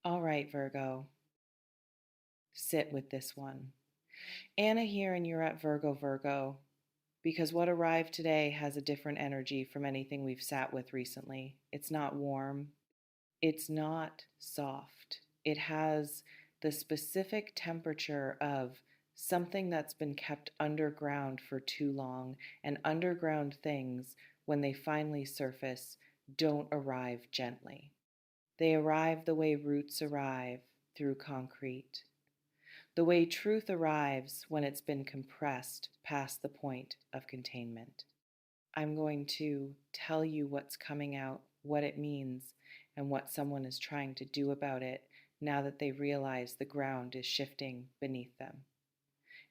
All right, Virgo, sit with this one. Anna here, and you're at Virgo, because what arrived today has a different energy from anything we've sat with recently. It's not warm, it's not soft. It has the specific temperature of something that's been kept underground for too long, and underground things, when they finally surface, don't arrive gently. They arrive the way roots arrive, through concrete. The way truth arrives when it's been compressed past the point of containment. I'm going to tell you what's coming out, what it means, and what someone is trying to do about it now that they realize the ground is shifting beneath them.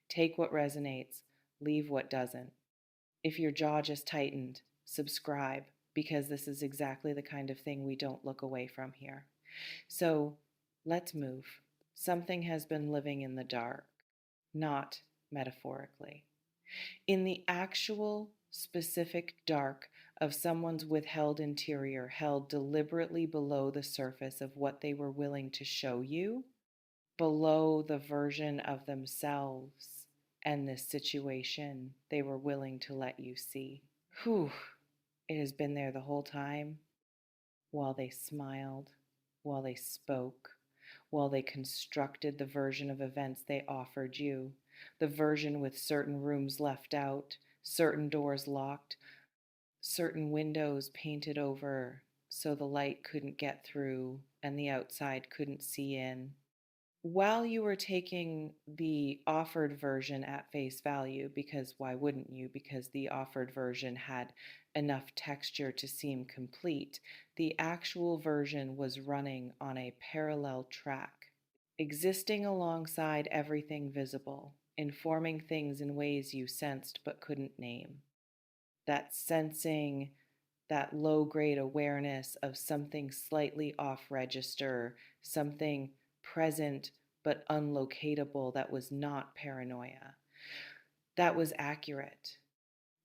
Take what resonates, leave what doesn't. If your jaw just tightened, subscribe, because this is exactly the kind of thing we don't look away from here. So let's move. Something has been living in the dark, not metaphorically. In the actual specific dark of someone's withheld interior, held deliberately below the surface of what they were willing to show you, below the version of themselves and this situation they were willing to let you see. Whew, it has been there the whole time, while they smiled, while they spoke, while they constructed the version of events they offered you, the version with certain rooms left out, certain doors locked, certain windows painted over so the light couldn't get through and the outside couldn't see in. While you were taking the offered version at face value, because why wouldn't you? Because the offered version had enough texture to seem complete, the actual version was running on a parallel track, existing alongside everything visible, informing things in ways you sensed but couldn't name. That sensing, that low grade awareness of something slightly off register, something present but unlocatable that was not paranoia. That was accurate.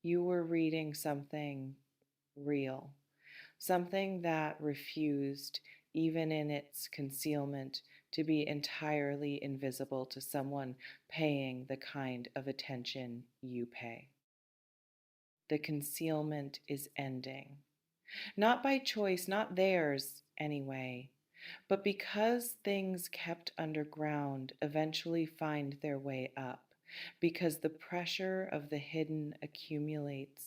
You were reading something real, something that refused, even in its concealment, to be entirely invisible to someone paying the kind of attention you pay. The concealment is ending. Not by choice, not theirs anyway, but because things kept underground eventually find their way up, because the pressure of the hidden accumulates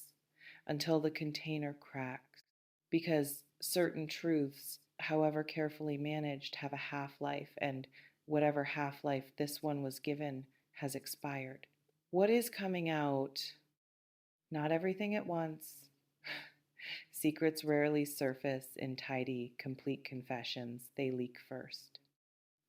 until the container cracks, because certain truths, however carefully managed, have a half life, and whatever half life this one was given has expired. What is coming out? Not everything at once. Secrets rarely surface in tidy, complete confessions, they leak first.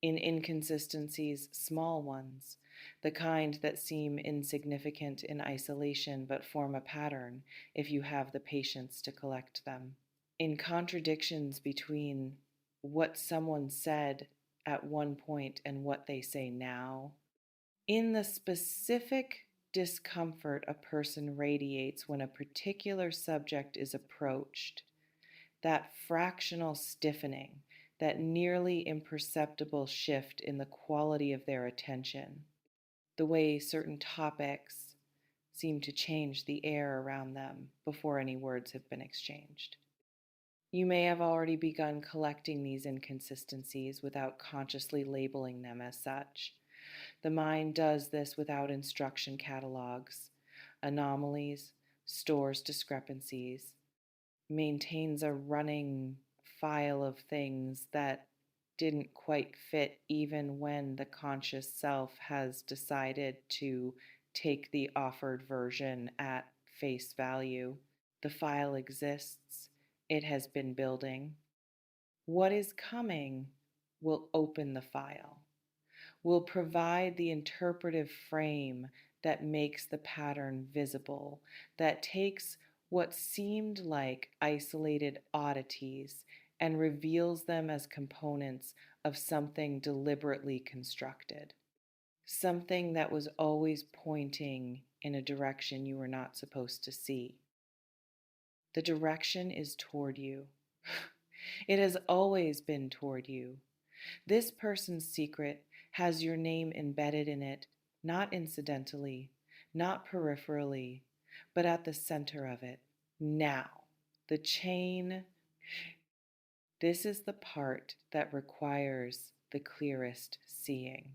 In inconsistencies, small ones, the kind that seem insignificant in isolation but form a pattern if you have the patience to collect them. In contradictions between what someone said at one point and what they say now, in the specific discomfort a person radiates when a particular subject is approached, that fractional stiffening, that nearly imperceptible shift in the quality of their attention, the way certain topics seem to change the air around them before any words have been exchanged. You may have already begun collecting these inconsistencies without consciously labeling them as such. The mind does this without instruction catalogs, anomalies, stores discrepancies, maintains a running file of things that didn't quite fit even when the conscious self has decided to take the offered version at face value. The file exists, it has been building. What is coming will open the file, will provide the interpretive frame that makes the pattern visible, that takes what seemed like isolated oddities and reveals them as components of something deliberately constructed, something that was always pointing in a direction you were not supposed to see. The direction is toward you. It has always been toward you. This person's secret has your name embedded in it, not incidentally, not peripherally, but at the center of it. Now, the chain, this is the part that requires the clearest seeing.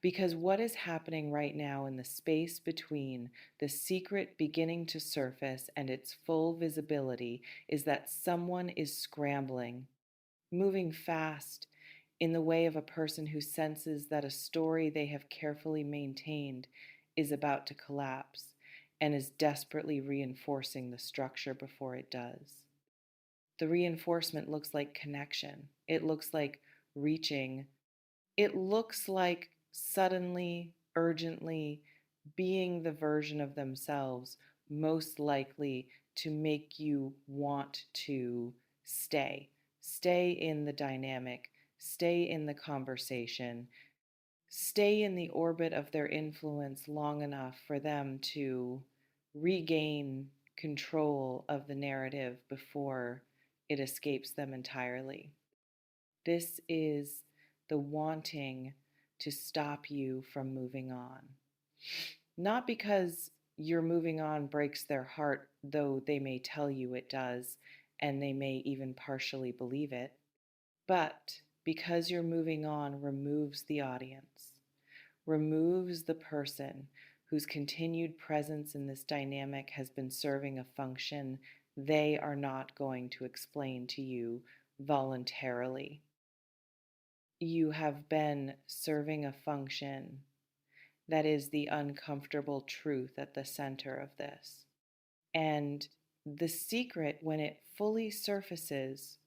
Because what is happening right now in the space between the secret beginning to surface and its full visibility is that someone is scrambling, moving fast in the way of a person who senses that a story they have carefully maintained is about to collapse and is desperately reinforcing the structure before it does. The reinforcement looks like connection. It looks like reaching. It looks like suddenly, urgently being the version of themselves most likely to make you want to stay. Stay in the dynamic, stay in the conversation, stay in the orbit of their influence long enough for them to regain control of the narrative before it escapes them entirely. This is the wanting to stop you from moving on. Not because your moving on breaks their heart, though they may tell you it does, and they may even partially believe it, but because your moving on removes the audience, removes the person whose continued presence in this dynamic has been serving a function they are not going to explain to you voluntarily. You have been serving a function that is the uncomfortable truth at the center of this. And the secret, when it fully surfaces,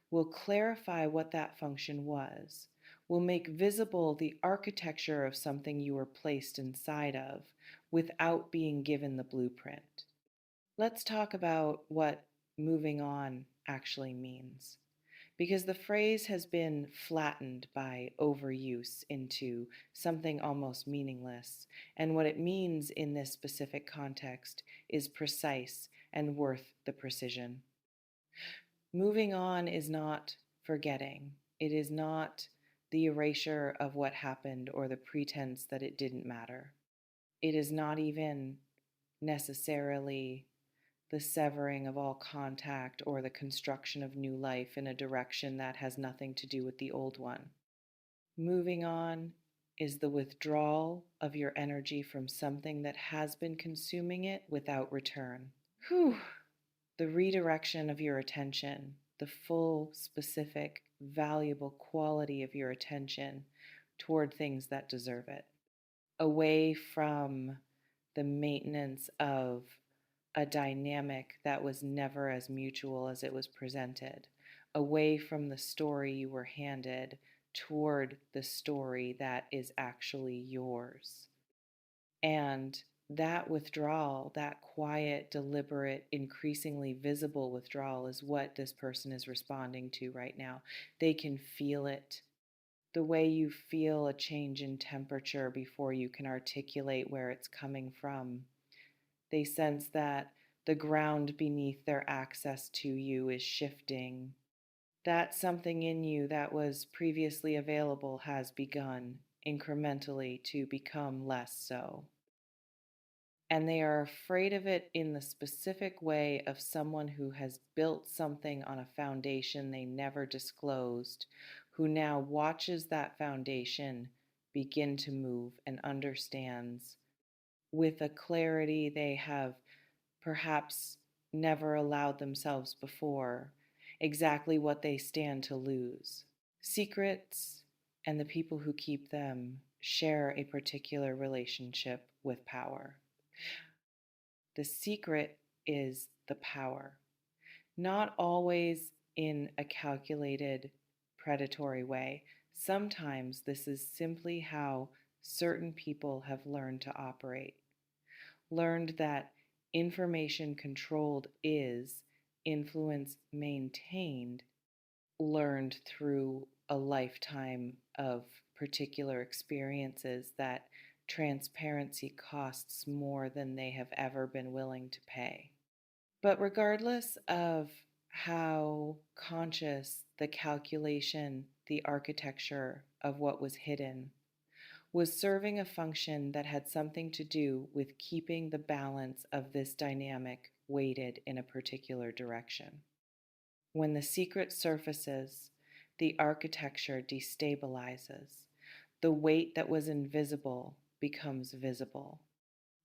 will clarify what that function was, will make visible the architecture of something you were placed inside of without being given the blueprint. Let's talk about what moving on actually means, because the phrase has been flattened by overuse into something almost meaningless, and what it means in this specific context is precise and worth the precision. Moving on is not forgetting, it is not the erasure of what happened or the pretense that it didn't matter. It is not even necessarily the severing of all contact or the construction of new life in a direction that has nothing to do with the old one. Moving on is the withdrawal of your energy from something that has been consuming it without return. Whew! The redirection of your attention, the full, specific, valuable quality of your attention toward things that deserve it. Away from the maintenance of a dynamic that was never as mutual as it was presented, away from the story you were handed toward the story that is actually yours. And that withdrawal, that quiet, deliberate, increasingly visible withdrawal is what this person is responding to right now. They can feel it. The way you feel a change in temperature before you can articulate where it's coming from. They sense that the ground beneath their access to you is shifting. That something in you that was previously available has begun incrementally to become less so. And they are afraid of it in the specific way of someone who has built something on a foundation they never disclosed, who now watches that foundation begin to move and understands with a clarity they have perhaps never allowed themselves before exactly what they stand to lose. Secrets and the people who keep them share a particular relationship with power. The secret is the power, not always in a calculated, predatory way. Sometimes this is simply how certain people have learned to operate, learned that information controlled is influence maintained, learned through a lifetime of particular experiences that transparency costs more than they have ever been willing to pay. But regardless of how conscious the calculation, the architecture of what was hidden was serving a function that had something to do with keeping the balance of this dynamic weighted in a particular direction. When the secret surfaces, the architecture destabilizes. The weight that was invisible becomes visible.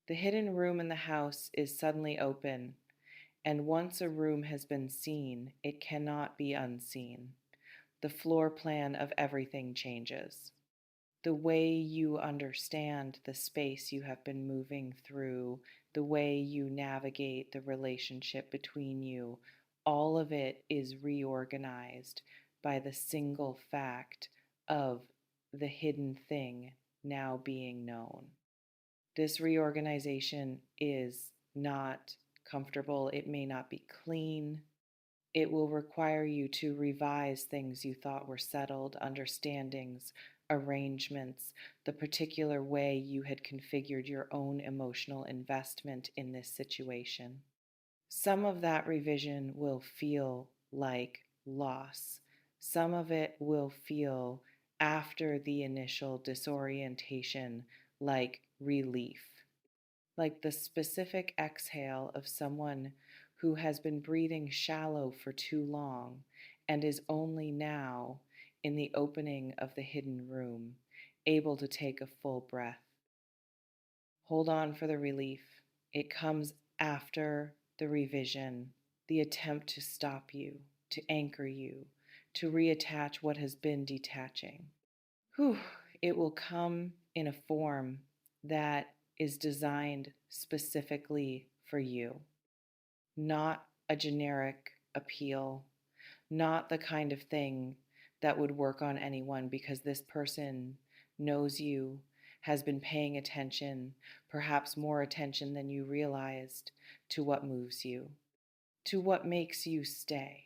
The hidden room in the house is suddenly open, and once a room has been seen, it cannot be unseen. The floor plan of everything changes. The way you understand the space you have been moving through, the way you navigate the relationship between you, all of it is reorganized by the single fact of the hidden thing now being known. This reorganization is not comfortable. It may not be clean. It will require you to revise things you thought were settled, understandings, arrangements, the particular way you had configured your own emotional investment in this situation. Some of that revision will feel like loss. Some of it will feel, after the initial disorientation, like relief, like the specific exhale of someone who has been breathing shallow for too long and is only now, in the opening of the hidden room, able to take a full breath. Hold on for the relief. It comes after the revision, the attempt to stop you, to anchor you, to reattach what has been detaching. Whew, it will come in a form that is designed specifically for you, not a generic appeal, not the kind of thing that would work on anyone because this person knows you, has been paying attention, perhaps more attention than you realized, to what moves you, to what makes you stay,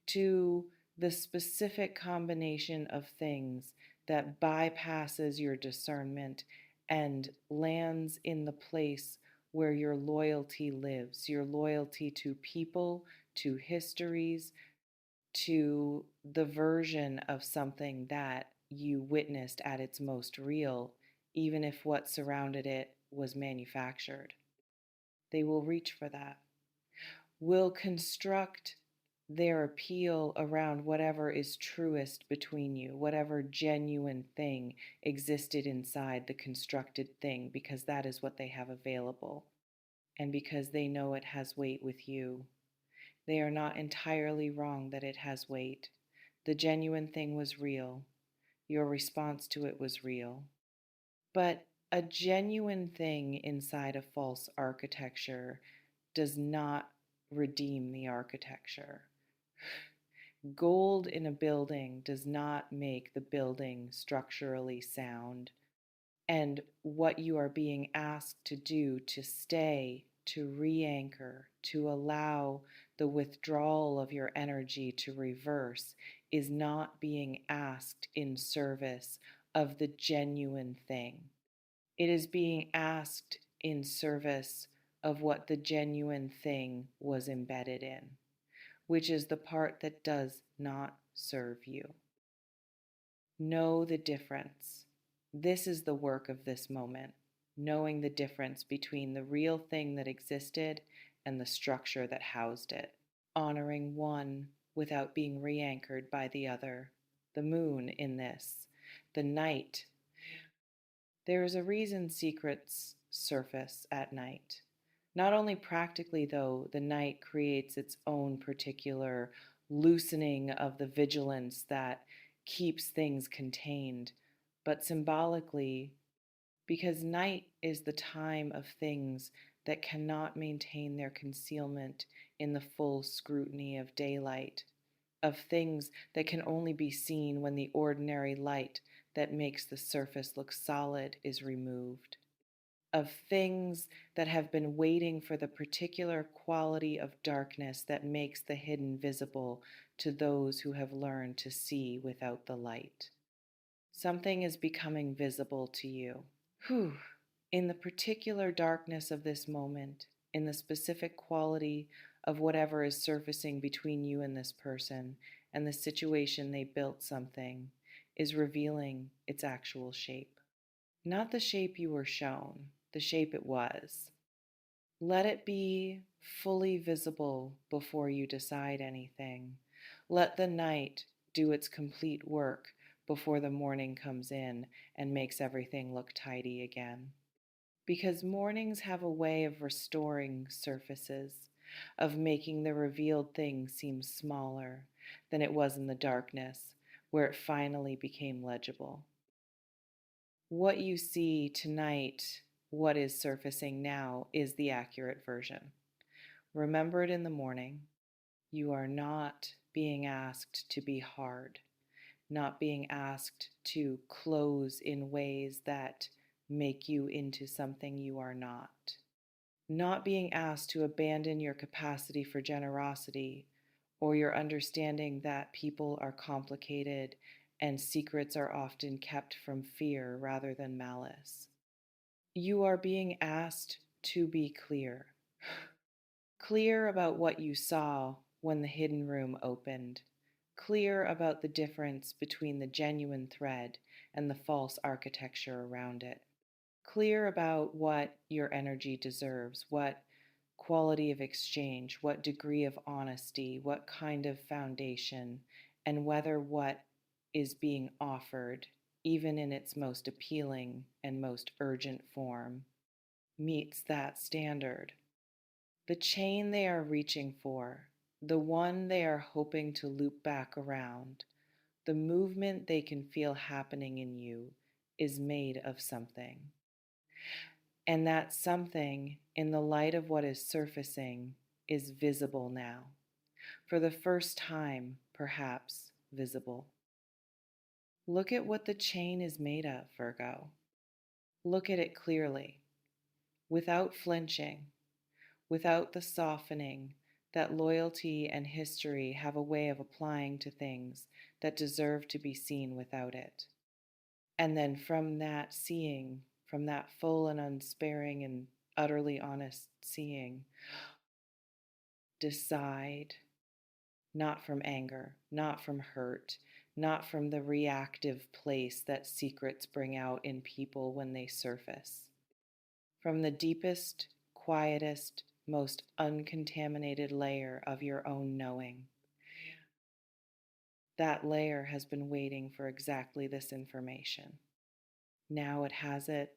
to the specific combination of things that bypasses your discernment and lands in the place where your loyalty lives, your loyalty to people, to histories, to the version of something that you witnessed at its most real, even if what surrounded it was manufactured. They will reach for that, will construct their appeal around whatever is truest between you, whatever genuine thing existed inside the constructed thing, because that is what they have available, and because they know it has weight with you. They are not entirely wrong that it has weight. The genuine thing was real. Your response to it was real. But a genuine thing inside a false architecture does not redeem the architecture. Gold in a building does not make the building structurally sound. And what you are being asked to do, to stay, to re-anchor, to allow the withdrawal of your energy to reverse, is not being asked in service of the genuine thing. It is being asked in service of what the genuine thing was embedded in, which is the part that does not serve you. Know the difference. This is the work of this moment, knowing the difference between the real thing that existed and the structure that housed it, honoring one without being re-anchored by the other. The moon in this, the night. There is a reason secrets surface at night. Not only practically, though, the night creates its own particular loosening of the vigilance that keeps things contained, but symbolically, because night is the time of things that cannot maintain their concealment in the full scrutiny of daylight, of things that can only be seen when the ordinary light that makes the surface look solid is removed, of things that have been waiting for the particular quality of darkness that makes the hidden visible to those who have learned to see without the light. Something is becoming visible to you. Whew. In the particular darkness of this moment, in the specific quality of whatever is surfacing between you and this person and the situation they built something is revealing its actual shape. Not the shape you were shown, the shape it was. Let it be fully visible before you decide anything. Let the night do its complete work before the morning comes in and makes everything look tidy again. Because mornings have a way of restoring surfaces, of making the revealed thing seem smaller than it was in the darkness, where it finally became legible. What you see tonight, what is surfacing now, is the accurate version. Remember it in the morning. You are not being asked to be hard, not being asked to close in ways that make you into something you are not being asked to abandon your capacity for generosity or your understanding that people are complicated and secrets are often kept from fear rather than malice. You are being asked to be clear. Clear about what you saw when the hidden room opened. Clear about the difference between the genuine thread and the false architecture around it. Clear about what your energy deserves, what quality of exchange, what degree of honesty, what kind of foundation, and whether what is being offered, even in its most appealing and most urgent form, meets that standard. The chain they are reaching for, the one they are hoping to loop back around, the movement they can feel happening in you is made of something. And that something, in the light of what is surfacing, is visible now. For the first time, perhaps, visible. Look at what the chain is made of, Virgo. Look at it clearly, without flinching, without the softening that loyalty and history have a way of applying to things that deserve to be seen without it. And then from that seeing, from that full and unsparing and utterly honest seeing, decide, not from anger, not from hurt, not from the reactive place that secrets bring out in people when they surface. From the deepest, quietest, most uncontaminated layer of your own knowing. That layer has been waiting for exactly this information. Now it has it,